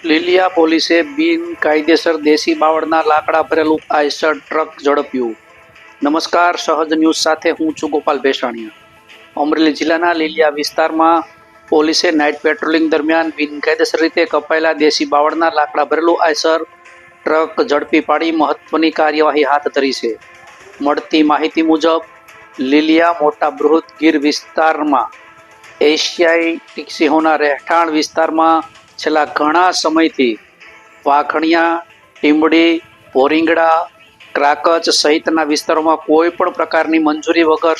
લીલિયા પોલીસે બિનકાયદેસર દેશી બાવળના લાકડા ભરેલું આઈસર ટ્રક ઝડપ્યું. નમસ્કાર, સહજ ન્યૂઝ સાથે હું છું ગોપાલ ભેસાણીયા. અમરેલી જિલ્લાના લીલિયા વિસ્તારમાં પોલીસે નાઇટ પેટ્રોલિંગ દરમિયાન બિનકાયદેસર રીતે કપાયેલા દેશી બાવળના લાકડા ભરેલું આઈસર ટ્રક ઝડપી પાડી મહત્વની કાર્યવાહી હાથ ધરી છે. મળતી માહિતી મુજબ લીલિયા મોટા બૃહદ ગીર વિસ્તારમાં એશિયાટિક સિંહોના રહેઠાણ વિસ્તારમાં છેલ્લા ઘણા સમયથી વાઘણિયા, ટીંબડી, ભોરીંગડા, ક્રાકચ સહિતના વિસ્તારોમાં કોઈ પણ પ્રકારની મંજૂરી વગર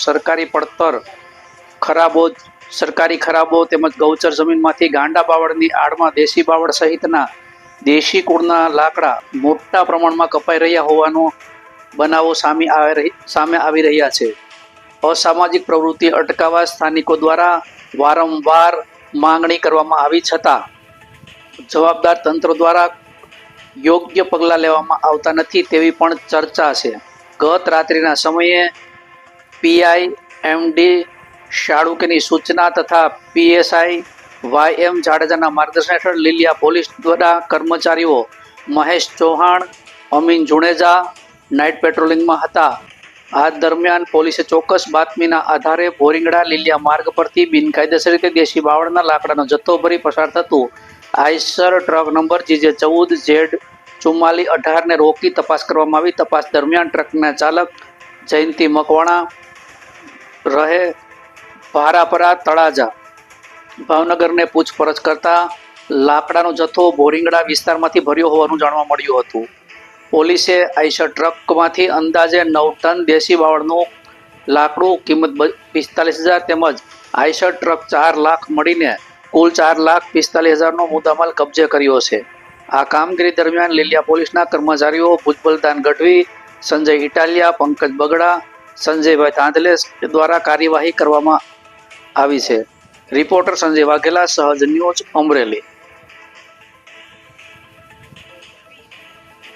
સરકારી ખરાબો તેમજ ગૌચર જમીનમાંથી ગાંડા બાવળની આડમાં દેશી બાવળ સહિતના દેશી કુળના લાકડા મોટા પ્રમાણમાં કપાઈ રહ્યા હોવાનો બનાવો સામે આવી રહ્યા છે. અસામાજિક પ્રવૃત્તિ અટકાવવા સ્થાનિકો દ્વારા વારંવાર માંગણી કરવામાં આવી છતાં જવાબદાર તંત્ર દ્વારા યોગ્ય પગલાં લેવામાં આવતા નથી તેવી પણ ચર્ચા છે. ગત રાત્રિના સમયે પીઆઈ એમડી શાળુકેની સૂચના તથા પીએસઆઈ વાયએમ જાડેજાના માર્ગદર્શન હેઠળ લીલિયા પોલીસ દ્વારા કર્મચારીઓ મહેશ ચૌહાણ, અમીન જુણેજા નાઇટ પેટ્રોલિંગમાં હતા. આ દરમિયાન પોલીસે ચોક્કસ બાતમીના આધારે ભોરીંગડા લીલિયા માર્ગ પરથી બિનકાયદેસર રીતે દેશી બાવળના લાકડાનો જથ્થો ભરી પસાર થતું આઈસર ટ્રક નંબર GJ14 ને રોકી તપાસ કરવામાં આવી. તપાસ દરમિયાન ટ્રકના ચાલક જયંતિ મકવાણા રહે ભારાપરા તળાજા ભાવનગરને પૂછપરછ કરતા લાકડાનો જથ્થો ભોરીંગડા વિસ્તારમાંથી ભર્યો હોવાનું જાણવા મળ્યું હતું. પોલીસે આઈસર ટ્રકમાંથી અંદાજે 9 ટન દેશી બાવળનું લાકડું કિંમત 45,000 તેમજ આઈસર ટ્રક 4 લાખ મળીને કુલ 4,45,000નો મુદ્દામાલ કબજે કર્યો છે. આ કામગીરી દરમિયાન લીલિયા પોલીસના કર્મચારીઓ ભુજબલદાન ગઢવી, સંજય ઇટાલિયા, પંકજ બગડા, સંજયભાઈ ધાંધલે દ્વારા કાર્યવાહી કરવામાં આવી છે. રિપોર્ટર સંજય વાઘેલા, સહજ ન્યૂઝ, અમરેલી.